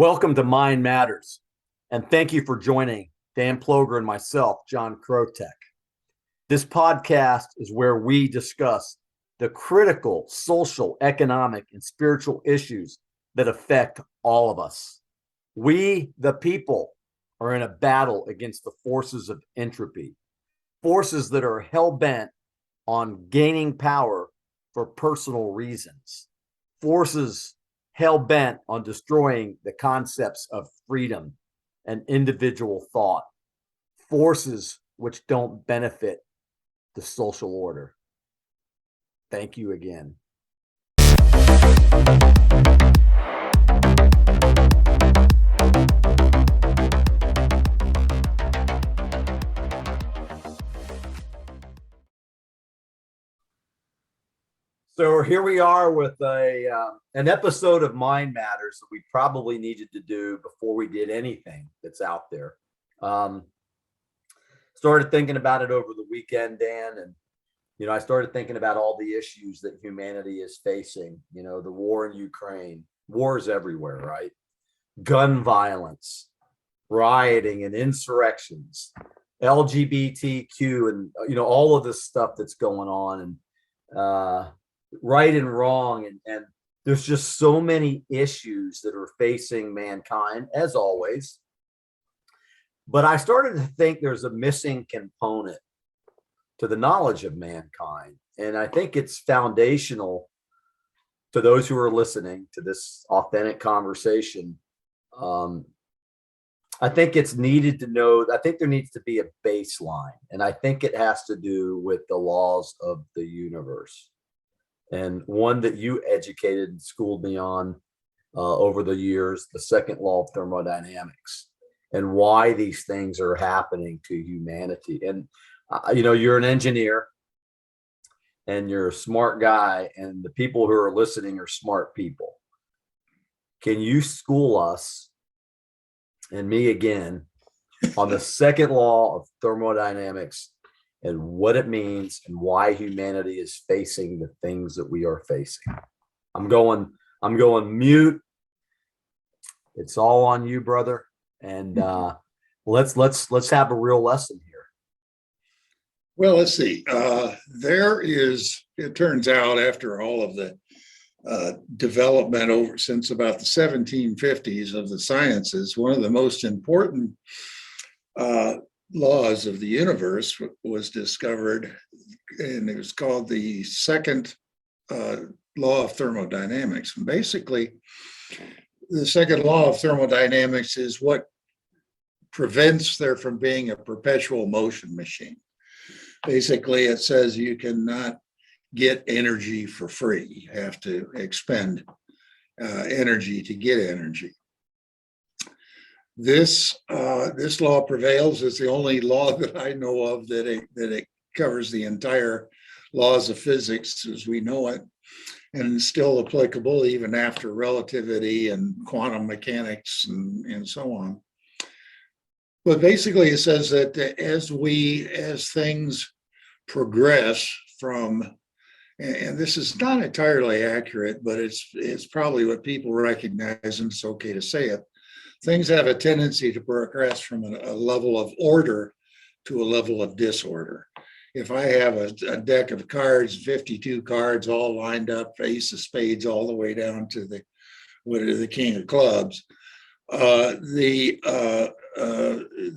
Welcome to Mind Matters, and thank you for joining Dan Ploger and myself, John Krotek. This podcast is where we discuss the critical social, economic, and spiritual issues that affect all of us. We, the people, are in a battle against the forces of entropy, forces that are hell-bent on gaining power for personal reasons, forces hell-bent on destroying the concepts of freedom and individual thought, forces which don't benefit the social order. Thank you again. So here we are with an episode of Mind Matters that we probably needed to do before we did anything that's out there. Started thinking about it over the weekend, Dan, and I started thinking about all the issues that humanity is facing. The war in Ukraine, wars everywhere, right? Gun violence, rioting and insurrections, LGBTQ, and all of this stuff that's going on, and right and wrong, and there's just so many issues that are facing mankind, as always. But I started to think there's a missing component to the knowledge of mankind, and I think it's foundational to those who are listening to this authentic conversation. I think it's needed to know. I think there needs to be a baseline, and I think it has to do with the laws of the universe. And one that you educated and schooled me on over the years, the second law of thermodynamics, and why these things are happening to humanity. And, you're an engineer and you're a smart guy, and the people who are listening are smart people. Can you school us and me again on the second law of thermodynamics and what it means and why humanity is facing the things that we are facing? I'm going mute. It's all on you, brother. And let's have a real lesson here. Well, let's see. It turns out, after all of the development over since about the 1750s of the sciences, one of the most important laws of the universe was discovered, and it was called the second law of thermodynamics. And basically, the second law of thermodynamics is what prevents there from being a perpetual motion machine. Basically, it says you cannot get energy for free. You have to expend energy to get energy. This law prevails. It's the only law that I know of that it covers the entire laws of physics as we know it, and is still applicable even after relativity and quantum mechanics and so on. But basically, it says that as things progress from, and this is not entirely accurate, but it's probably what people recognize, and it's okay to say it. Things have a tendency to progress from a level of order to a level of disorder. If I have a deck of cards, 52 cards all lined up, ace of spades all the way down to the king of clubs,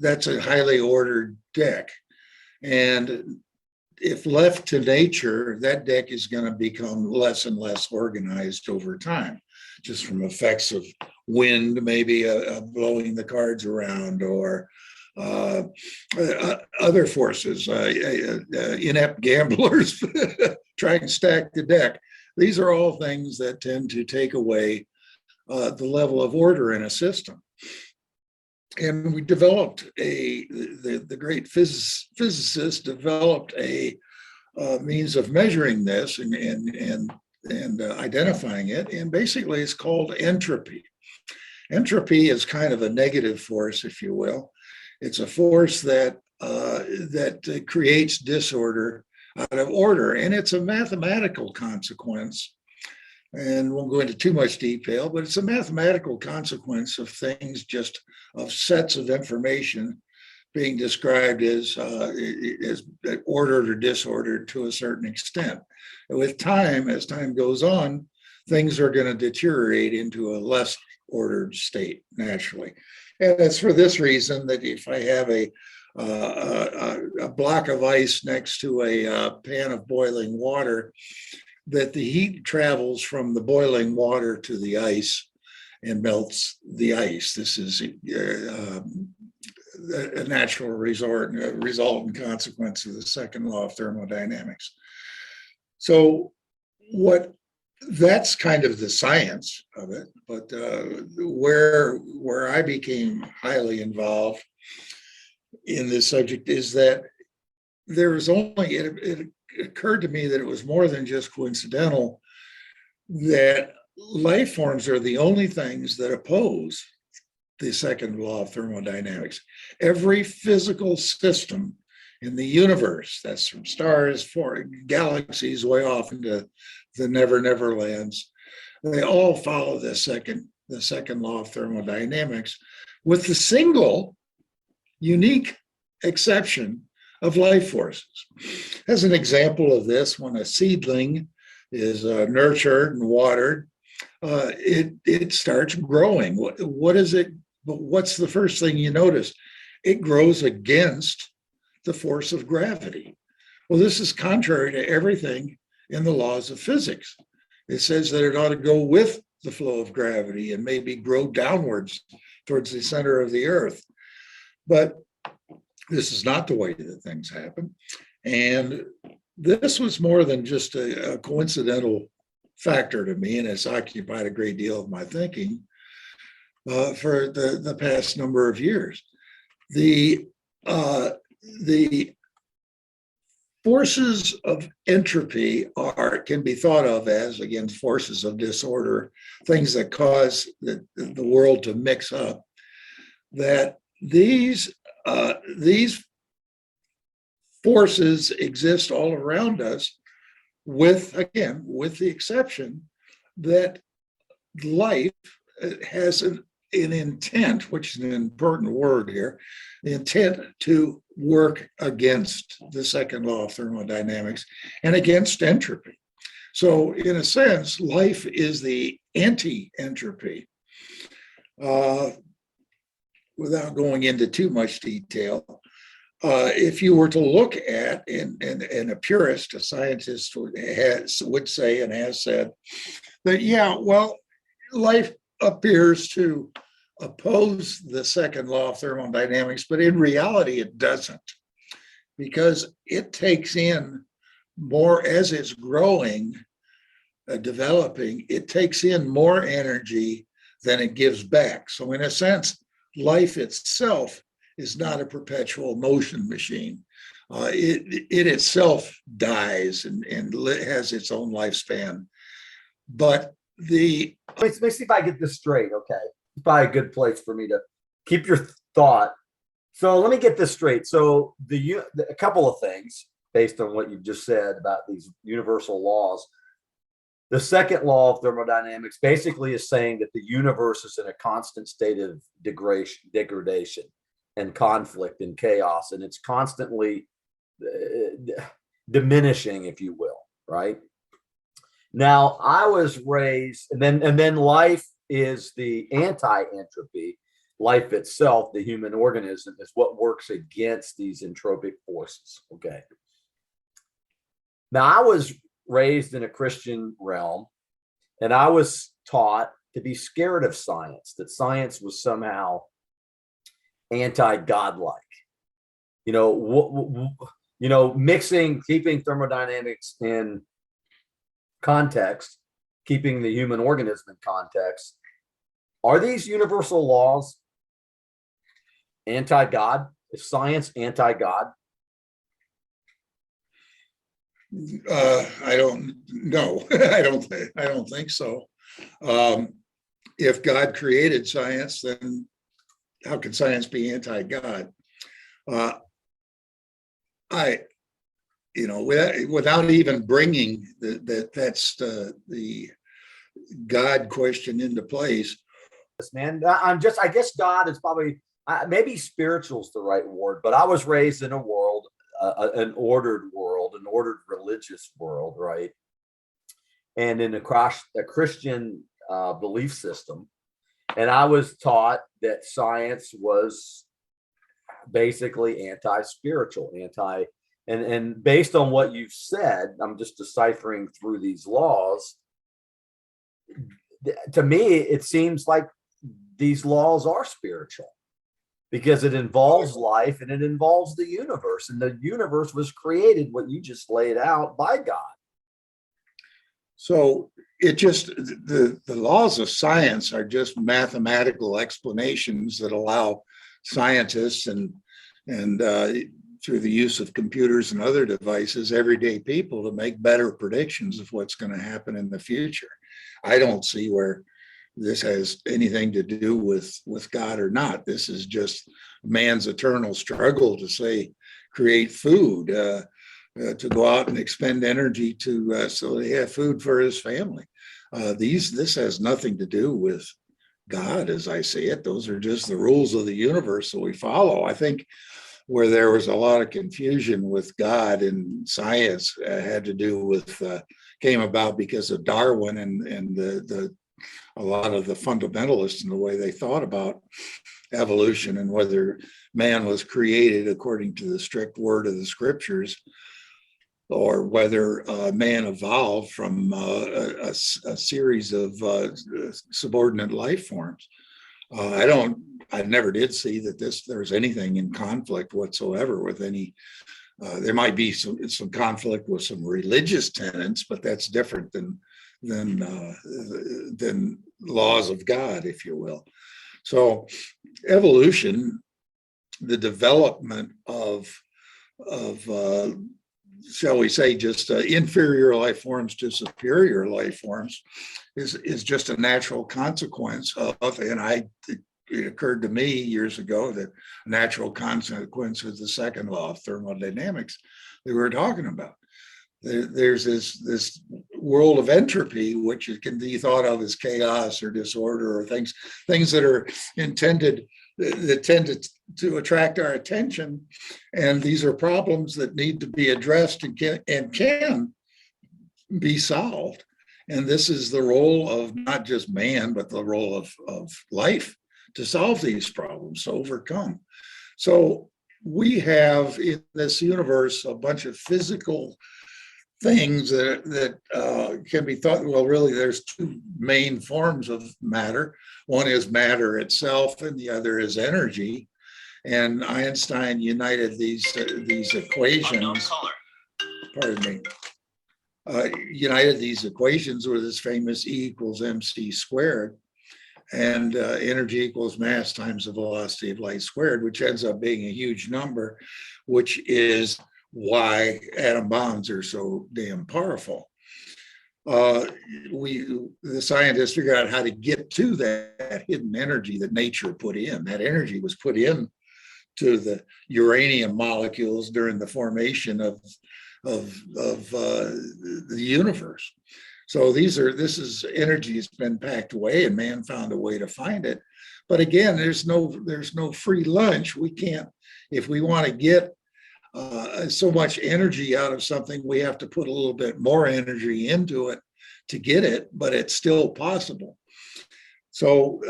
that's a highly ordered deck. And if left to nature, that deck is going to become less and less organized over time, just from effects of wind, maybe blowing the cards around, or other forces, inept gamblers trying to stack the deck. These are all things that tend to take away the level of order in a system. And we developed the great physicists developed a means of measuring this and identifying it. And basically, it's called entropy. Entropy is kind of a negative force, if you will. It's a force that creates disorder out of order, and it's a mathematical consequence and won't go into too much detail, but it's a mathematical consequence of things, just of sets of information being described as ordered or disordered to a certain extent. And with time, as time goes on, things are going to deteriorate into a less ordered state naturally. And it's for this reason that if I have a block of ice next to a pan of boiling water, that the heat travels from the boiling water to the ice and melts the ice. This is a natural result and consequence of the second law of thermodynamics. So that's kind of the science of it, but where I became highly involved in this subject is that it occurred to me that it was more than just coincidental that life forms are the only things that oppose the second law of thermodynamics. Every physical system in the universe, that's from stars, for galaxies way off into the never lands, they all follow the second law of thermodynamics, with the single unique exception of life forces. As an example of this, when a seedling is nurtured and watered, it starts growing. What is it? But what's the first thing you notice? It grows against the force of gravity. Well, this is contrary to everything in the laws of physics. It says that it ought to go with the flow of gravity and maybe grow downwards towards the center of the earth. But this is not the way that things happen. And this was more than just a coincidental factor to me, and it's occupied a great deal of my thinking for the past number of years. The forces of entropy can be thought of as, again, forces of disorder, things that cause the world to mix up. That these forces exist all around us, with the exception that life has an intent, which is an important word here, the intent to work against the second law of thermodynamics and against entropy. So in a sense, life is the anti-entropy. Without going into too much detail, if you were to look at, and a purist, a scientist would say and has said that, life appears to oppose the second law of thermodynamics, but in reality it doesn't, because it takes in more as it's growing, developing, it takes in more energy than it gives back. So in a sense, life itself is not a perpetual motion machine. It itself dies and has its own lifespan. But let me see if I get this straight. Okay, it's probably a good place for me to keep your thought. So let me get this straight. So a couple of things based on what you've just said about these universal laws. The second law of thermodynamics basically is saying that the universe is in a constant state of degradation and conflict and chaos, and it's constantly diminishing, if you will, right? Now, I was raised, and then life is the anti-entropy. Life itself, the human organism, is what works against these entropic forces. Okay. Now, I was raised in a Christian realm, and I was taught to be scared of science, that science was somehow anti-godlike. Keeping thermodynamics in context, keeping the human organism in context. Are these universal laws anti-God? Is science anti-God? I don't know. I don't think so. If God created science, then how can science be anti-God? Without even bringing that's the God question into place. Man, I guess God is probably, maybe spiritual is the right word, but I was raised in a world, an ordered world, an ordered religious world, right? And in a Christian belief system. And I was taught that science was basically anti-spiritual, and based on what you've said, I'm just deciphering through these laws. To me, it seems like these laws are spiritual because it involves life and it involves the universe, and the universe was created, what you just laid out, by God. So it just, the laws of science are just mathematical explanations that allow scientists and through the use of computers and other devices, everyday people, to make better predictions of what's going to happen in the future. I don't see where this has anything to do with God or not. This is just man's eternal struggle to say, create food, to go out and expend energy to so they have food for his family. This has nothing to do with God, as I see it. Those are just the rules of the universe that we follow. I think where there was a lot of confusion with God and science had to do with came about because of Darwin and a lot of the fundamentalists and the way they thought about evolution and whether man was created according to the strict word of the scriptures, or whether man evolved from a series of subordinate life forms. I never did see that there's anything in conflict whatsoever with any. There might be some conflict with some religious tenets, but that's different than laws of God, if you will. So evolution, the development of shall we say, just inferior life forms to superior life forms is just a natural consequence of, and it occurred to me years ago that a natural consequence is the second law of thermodynamics that we were talking about. There's this world of entropy, which can be thought of as chaos or disorder, or things that are intended, that tend to attract our attention. And these are problems that need to be addressed and can be solved. And this is the role of not just man, but the role of life to solve these problems, to overcome. So we have in this universe a bunch of physical things that can be thought, well, really, there's two main forms of matter. One is matter itself, and the other is energy. And Einstein united these equations. Pardon me. United these equations with his famous E equals mc squared, and energy equals mass times the velocity of light squared, which ends up being a huge number, which is why atom bombs are so damn powerful. The scientists figured out how to get to that hidden energy that nature put in. That energy was put in to the uranium molecules during the formation of the universe. So this is energy that's been packed away, and man found a way to find it. But again, there's no free lunch. We can't, if we want to get so much energy out of something, we have to put a little bit more energy into it to get it, but it's still possible. So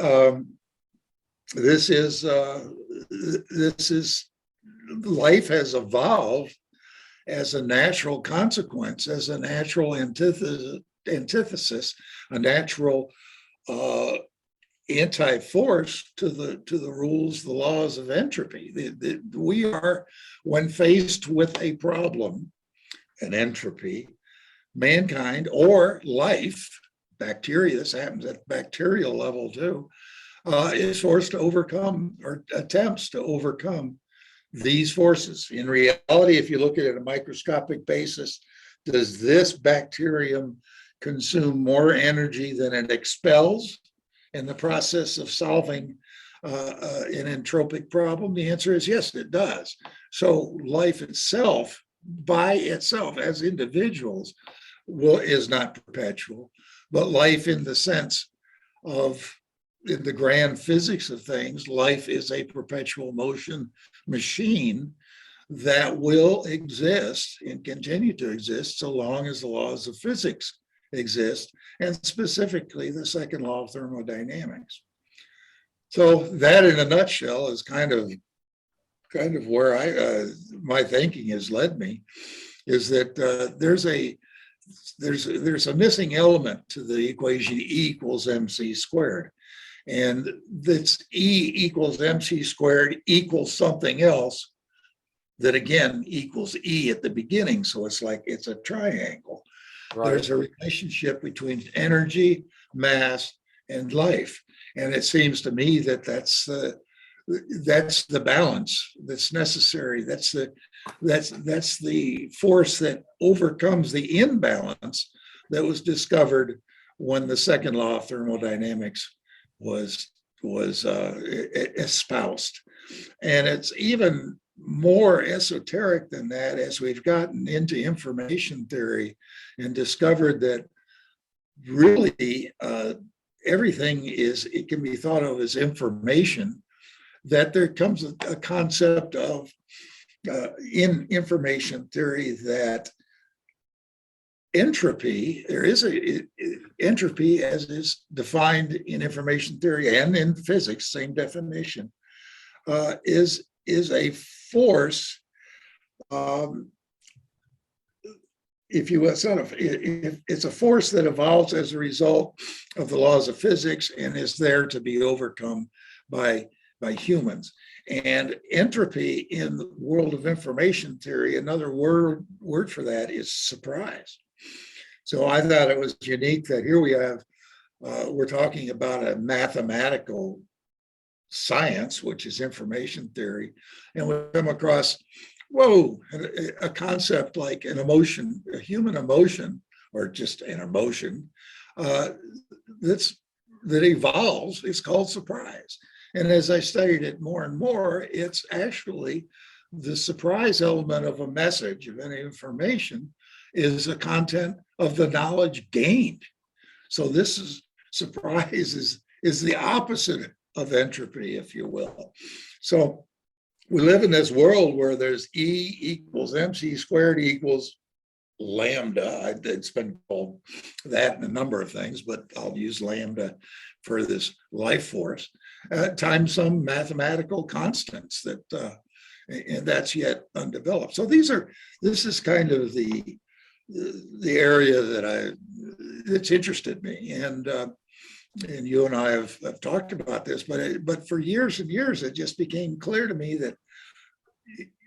this is life has evolved as a natural consequence, as a natural antithesis, a natural anti-force to the rules, the laws of entropy. We are, when faced with a problem, an entropy, mankind or life, bacteria, this happens at bacterial level too, is forced to overcome, or attempts to overcome, these forces. In reality, if you look at it on a microscopic basis, does this bacterium consume more energy than it expels in the process of solving an entropic problem? The answer is yes, it does. So life itself, by itself, as individuals, is not perpetual, but life in the sense of, in the grand physics of things, life is a perpetual motion machine that will exist and continue to exist so long as the laws of physics exist, and specifically the second law of thermodynamics. So that, in a nutshell, is kind of where my thinking has led me, is that there's a missing element to the equation E equals mc squared, and that's E equals mc squared equals something else that again equals E at the beginning. So it's like it's a triangle. Right. There's a relationship between energy, mass, and life. And it seems to me that that's the balance that's necessary. That's the force that overcomes the imbalance that was discovered when the second law of thermodynamics was espoused. And it's even more esoteric than that as we've gotten into information theory and discovered that really everything it can be thought of as information, that there comes a concept of in information theory that entropy, there is entropy as is defined in information theory and in physics, same definition, is a force, if you will, it's a force that evolves as a result of the laws of physics and is there to be overcome by humans. And entropy in the world of information theory, another word for that is surprise. So I thought it was unique that here we have, we're talking about a mathematical science, which is information theory, and we come across, whoa, a concept like an emotion, a human emotion, or just an emotion that evolves. It's called surprise. And as I studied it more and more, it's actually the surprise element of a message, of any information, is the content of the knowledge gained. So this is surprise is the opposite of entropy, if you will. So we live in this world where there's E equals mc squared equals lambda. It's been called that in a number of things, but I'll use lambda for this life force, times some mathematical constants that, and that's yet undeveloped. So this is kind of the area that's interested me. And you and I have talked about this, but for years and years, it just became clear to me that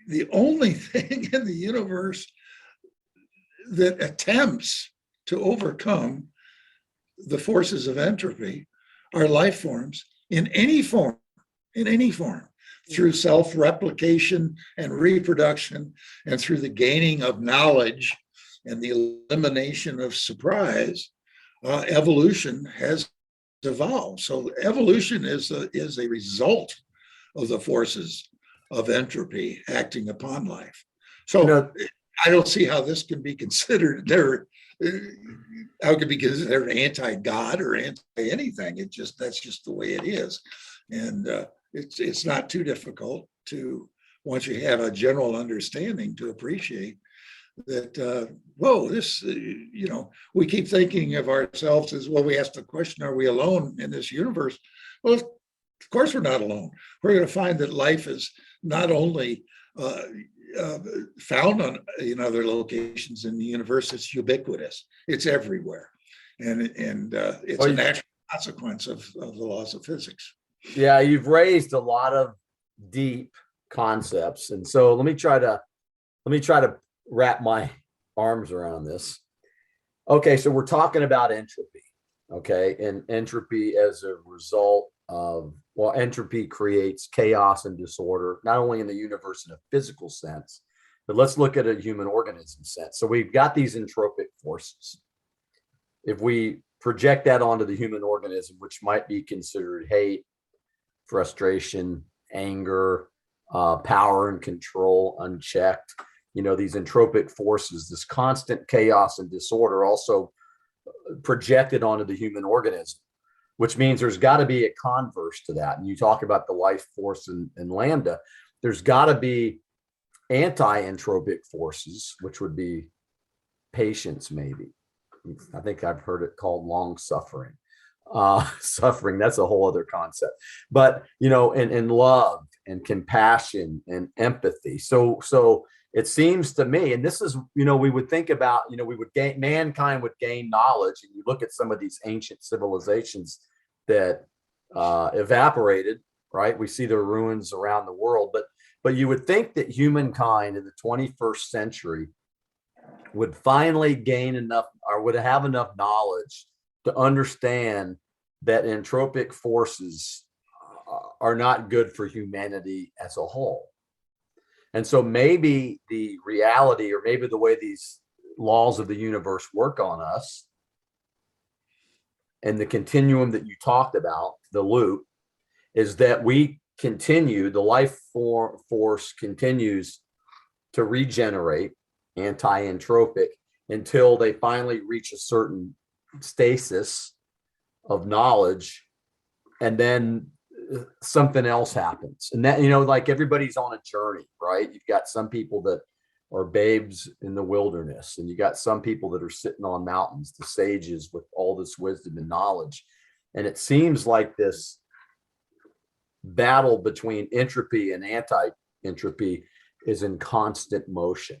the only thing in the universe that attempts to overcome the forces of entropy are life forms in any form, through self-replication and reproduction, and through the gaining of knowledge and the elimination of surprise. Evolution has evolved. So evolution is a result of the forces of entropy acting upon life. So I don't see how this can be considered how it can be considered anti-God or anti-anything. That's just the way it is. And it's not too difficult to, once you have a general understanding, to appreciate that, we keep thinking of ourselves as, well, we ask the question, are we alone in this universe? Well, of course we're not alone. We're going to find that life is not only found in other locations in the universe, it's ubiquitous. It's everywhere. And it's a natural consequence of the laws of physics. Yeah, you've raised a lot of deep concepts. And so let me try to wrap my arms around this. Okay, so we're talking about entropy. Okay, and entropy as a result of, well, entropy creates chaos and disorder, not only in the universe in a physical sense, but let's look at a human organism sense. So we've got these entropic forces. If we project that onto the human organism, which might be considered hate, frustration, anger, power and control unchecked, these entropic forces, this constant chaos and disorder also projected onto the human organism, which means there's got to be a converse to that. And you talk about the life force in lambda, there's got to be anti-entropic forces, which would be patience, maybe. I think I've heard it called long suffering. Suffering, that's a whole other concept. But, you know, and love and compassion and empathy. So it seems to me, and this is, you know, we would think about, you know, mankind would gain knowledge, and you look at some of these ancient civilizations that evaporated, right? We see their ruins around the world, but you would think that humankind in the 21st century would finally gain enough, or would have enough knowledge to understand that entropic forces are not good for humanity as a whole. And so maybe the reality, or maybe the way these laws of the universe work on us, and the continuum that you talked about, the loop, is that we continue, the life force continues to regenerate, anti-entropic, until they finally reach a certain stasis of knowledge, and then something else happens. And that, you know, like everybody's on a journey, right? You've got some people that are babes in the wilderness, and you got some people that are sitting on mountains, the sages with all this wisdom and knowledge. And it seems like this battle between entropy and anti-entropy is in constant motion.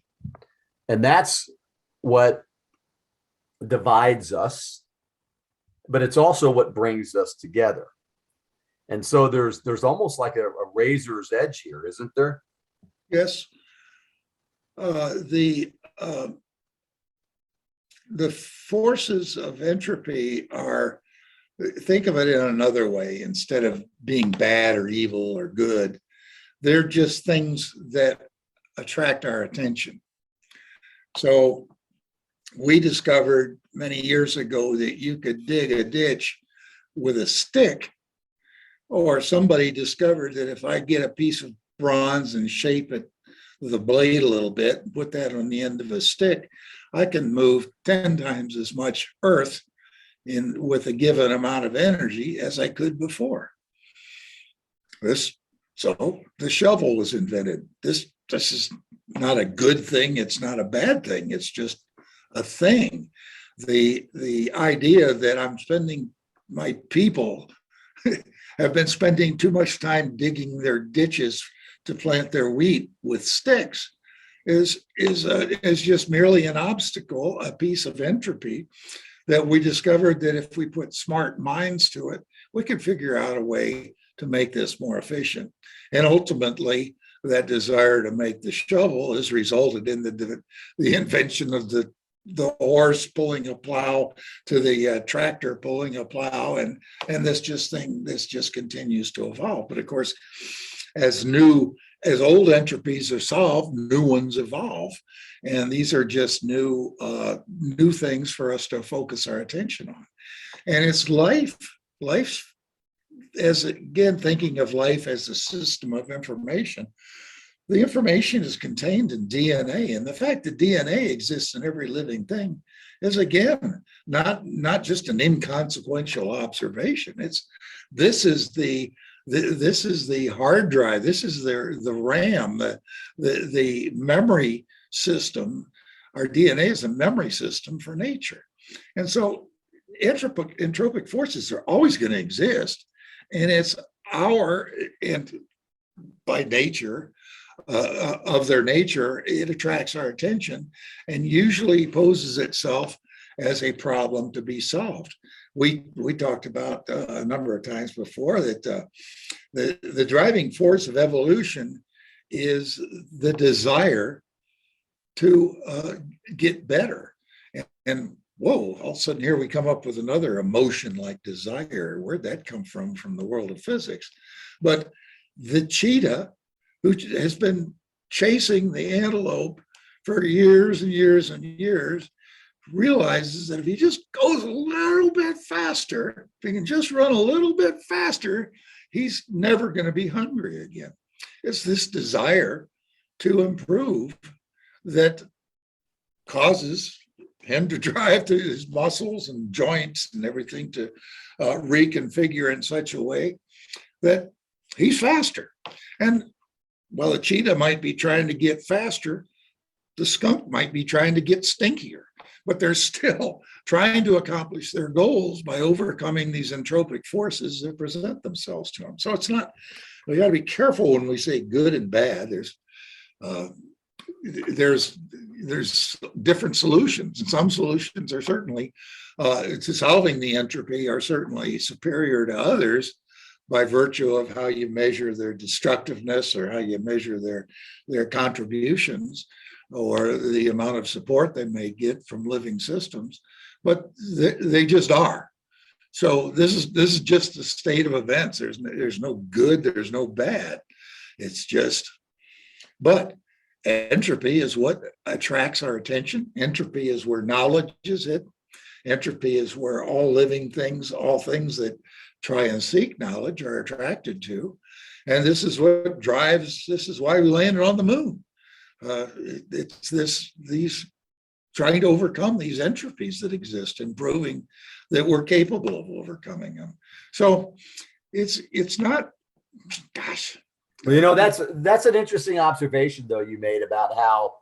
And that's what divides us, but it's also what brings us together. And so there's almost like a razor's edge here, isn't there? Yes. The forces of entropy are, think of it in another way, instead of being bad or evil or good, they're just things that attract our attention. So we discovered many years ago that you could dig a ditch with a stick, or somebody discovered that if I get a piece of bronze and shape it with a blade a little bit and put that on the end of a stick, I can move 10 times as much earth with a given amount of energy as I could before. So the shovel was invented. This is not a good thing. It's not a bad thing. It's just a thing. The idea that my people have been spending too much time digging their ditches to plant their wheat with sticks is just merely an obstacle, a piece of entropy that we discovered that if we put smart minds to it, we can figure out a way to make this more efficient. And ultimately, that desire to make the shovel has resulted in the invention of the horse pulling a plow to the tractor pulling a plow, and this just continues to evolve. But of course, as old entropies are solved, new ones evolve, and these are just new things for us to focus our attention on. And it's life as, again, thinking of life as a system of information. The information is contained in DNA, and the fact that DNA exists in every living thing is, again, not just an inconsequential observation. This is the hard drive. This is the RAM, the memory system. Our DNA is a memory system for nature, and so entropic forces are always going to exist, and it's and by nature. Of their nature, it attracts our attention and usually poses itself as a problem to be solved. We talked about a number of times before that the driving force of evolution is the desire to get better. And whoa, all of a sudden here we come up with another emotion like desire. Where'd that come from the world of physics? But the cheetah, who has been chasing the antelope for years and years and years, realizes that if he just goes a little bit faster, if he can just run a little bit faster, he's never going to be hungry again. It's this desire to improve that causes him to drive to his muscles and joints and everything to reconfigure in such a way that he's faster. And while a cheetah might be trying to get faster, the skunk might be trying to get stinkier, but they're still trying to accomplish their goals by overcoming these entropic forces that present themselves to them. So it's not, we got to be careful when we say good and bad. There's different solutions, and some solutions are certainly to solving the entropy are certainly superior to others by virtue of how you measure their destructiveness or how you measure their contributions or the amount of support they may get from living systems, but they just are. So this is just the state of events. There's no good, there's no bad. It's just, but entropy is what attracts our attention. Entropy is where knowledge is hidden. Entropy is where all living things, all things that try and seek knowledge are attracted to. And this is what drives, this is why we landed on the moon. It's these trying to overcome these entropies that exist and proving that we're capable of overcoming them. So it's not, gosh. Well, you know, that's an interesting observation, though, you made about how,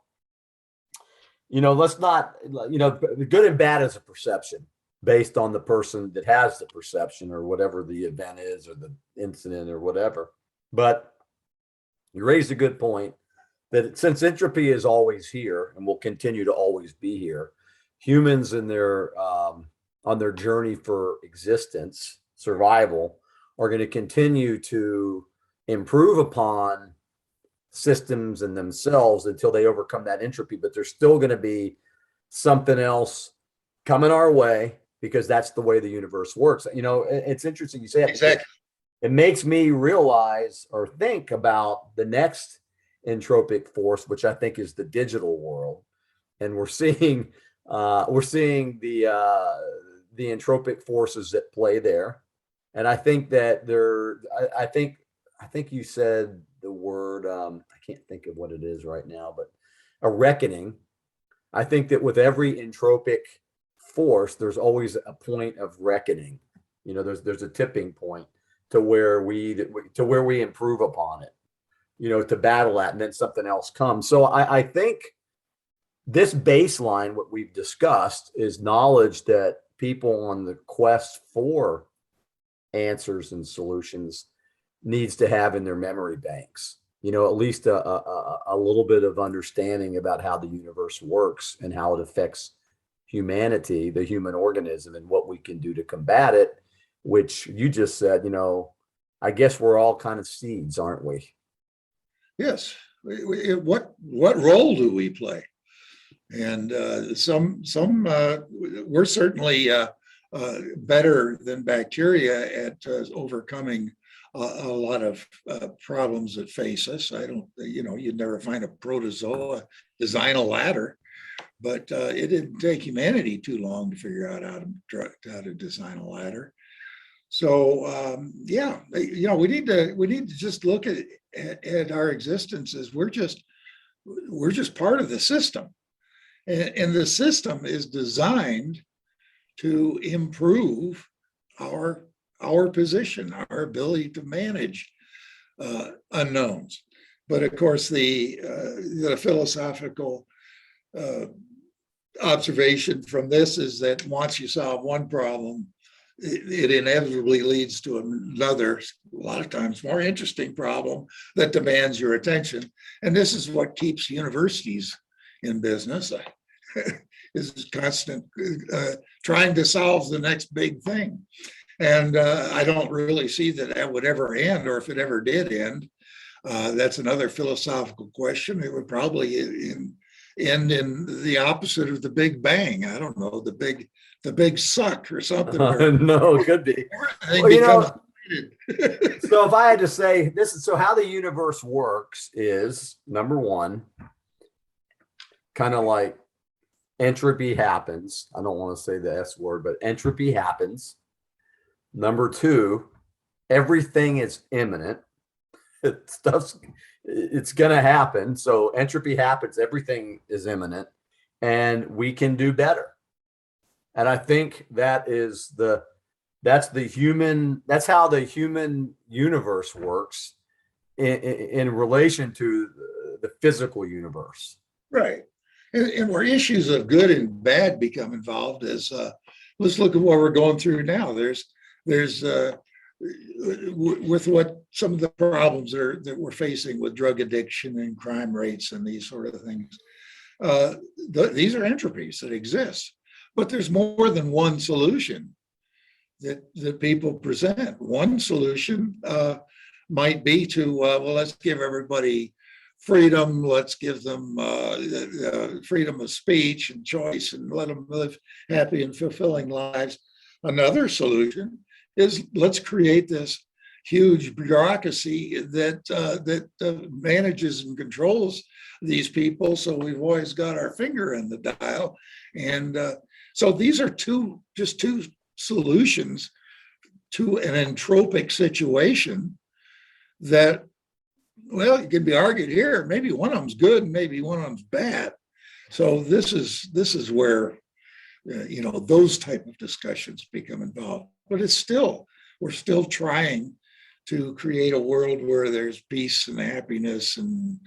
you know, let's not, you know, good and bad is a perception based on the person that has the perception or whatever the event is or the incident or whatever. But you raised a good point that since entropy is always here and will continue to always be here, humans in their on their journey for existence, survival, are going to continue to improve upon systems and themselves until they overcome that entropy. But there's still going to be something else coming our way because that's the way the universe works. You know, it's interesting you say that. Exactly. It makes me realize or think about the next entropic force, which I think is the digital world, and we're seeing the entropic forces that play there, and I think that I think you said the word I can't think of what it is right now, but a reckoning. I think that with every entropic force, there's always a point of reckoning. You know, there's a tipping point to where we improve upon it, you know, to battle that, and then something else comes. So I think this baseline, what we've discussed, is knowledge that people on the quest for answers and solutions needs to have in their memory banks. You know, at least a little bit of understanding about how the universe works and how it affects humanity, the human organism, and what we can do to combat it, which you just said, you know, I guess we're all kind of seeds, aren't we? Yes. What role do we play? And we're certainly better than bacteria at overcoming a lot of problems that face us. I don't, you know, you'd never find a protozoa design a ladder, but it didn't take humanity too long to figure out how to design a ladder. So yeah, you know, we need to just look at our existence as we're just part of the system, and the system is designed to improve our position, our ability to manage unknowns. But of course, the philosophical observation from this is that once you solve one problem, it inevitably leads to another, a lot of times more interesting problem that demands your attention. And this is what keeps universities in business, is constant trying to solve the next big thing. And I don't really see that would ever end, or if it ever did end, that's another philosophical question. It would probably end in the opposite of the Big Bang. I don't know, the big suck or something. No, it could be. Well, you know, so if I had to say this is so how the universe works is, number one, kind of like entropy happens. I don't want to say the S word, but entropy happens. Number two, everything is imminent. It's going to happen. So entropy happens. Everything is imminent, and we can do better. And I think that's how the human universe works in relation to the physical universe. Right. And where issues of good and bad become involved is, let's look at what we're going through now. There's with what some of the problems that we're facing with drug addiction and crime rates and these sort of things. These are entropies that exist, but there's more than one solution that people present. One solution might be to, well, let's give everybody freedom, let's give them freedom of speech and choice and let them live happy and fulfilling lives. Another solution is let's create this huge bureaucracy that manages and controls these people, so we've always got our finger in the dial. And so these are just two solutions to an entropic situation that, well, it can be argued here, maybe one of them's good and maybe one of them's bad. So this is where those type of discussions become involved. But we're still trying to create a world where there's peace and happiness and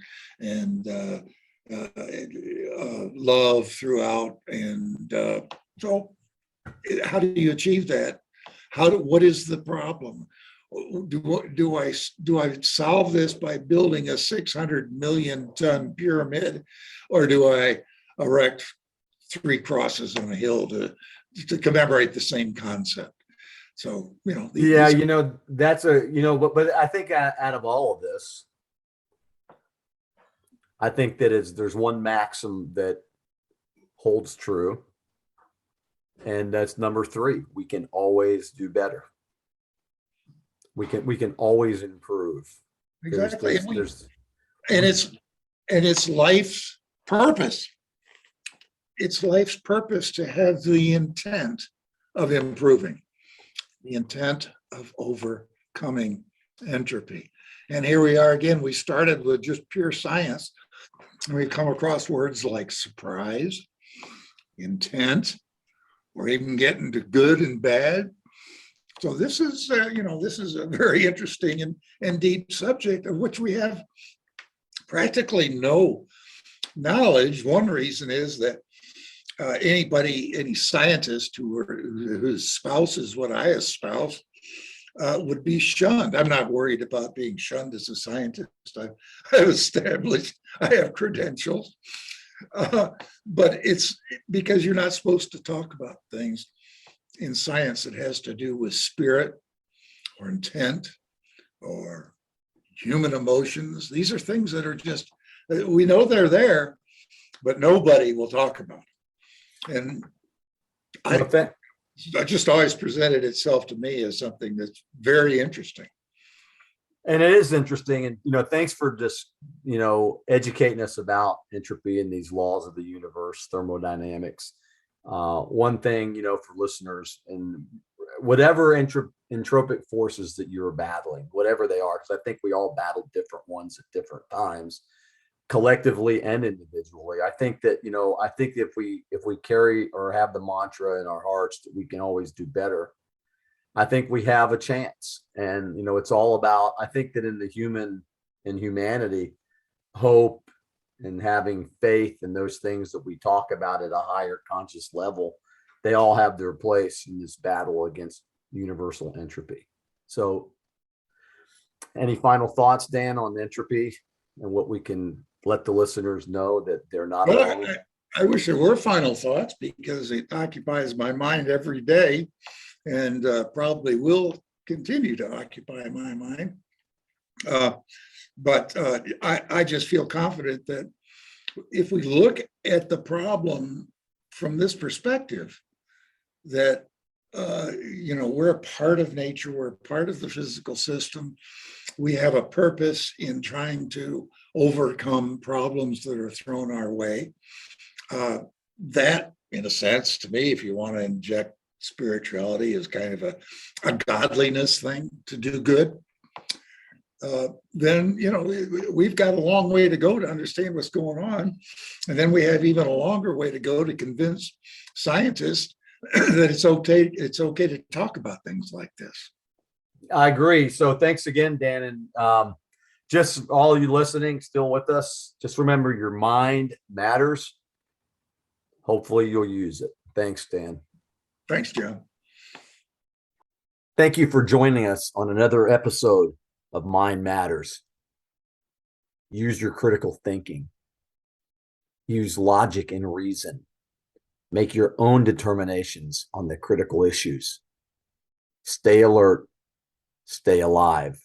love throughout. And so how do you achieve that? What is the problem? Do I solve this by building a 600 million ton pyramid, or do I erect 3 crosses on a hill to commemorate the same concept? So, but I think out of all of this, I think that there's one maxim that holds true, and that's number 3. We can always do better. We can always improve. Exactly. And it's life's purpose. It's life's purpose to have the intent of improving, the intent of overcoming entropy. And here we are again. We started with just pure science, and we come across words like surprise, intent, or even getting to good and bad. So this is a very interesting and deep subject of which we have practically no knowledge. One reason is that any scientist who espouses what I espouse would be shunned. I'm not worried about being shunned as a scientist. I've established, I have credentials, but it's because you're not supposed to talk about things in science that has to do with spirit or intent or human emotions. These are things that are just, we know they're there, but nobody will talk about it. And I just always presented itself to me as something that's very interesting. And it is interesting. And, thanks for just, educating us about entropy and these laws of the universe, thermodynamics. One thing, for listeners, and whatever entropic forces that you're battling, whatever they are, because I think we all battle different ones at different times, collectively and individually. I think that, if we carry or have the mantra in our hearts that we can always do better, I think we have a chance. And, it's all about, I think that in humanity, hope and having faith and those things that we talk about at a higher conscious level, they all have their place in this battle against universal entropy. So any final thoughts, Dan, on entropy and what we can let the listeners know that they're not alone? I wish there were final thoughts, because it occupies my mind every day, and probably will continue to occupy my mind. But I just feel confident that if we look at the problem from this perspective, that we're a part of nature, we're a part of the physical system. We have a purpose in trying to overcome problems that are thrown our way. That, in a sense, to me, if you want to inject spirituality, is kind of a godliness thing to do good. Then, we've got a long way to go to understand what's going on. And then we have even a longer way to go to convince scientists that it's okay to talk about things like this. I agree. So thanks again, Dan. And just all you listening still with us, just remember your mind matters. Hopefully you'll use it. Thanks, Dan. Thanks, John. Thank you for joining us on another episode of Mind Matters. Use your critical thinking. Use logic and reason. Make your own determinations on the critical issues. Stay alert. Stay alive.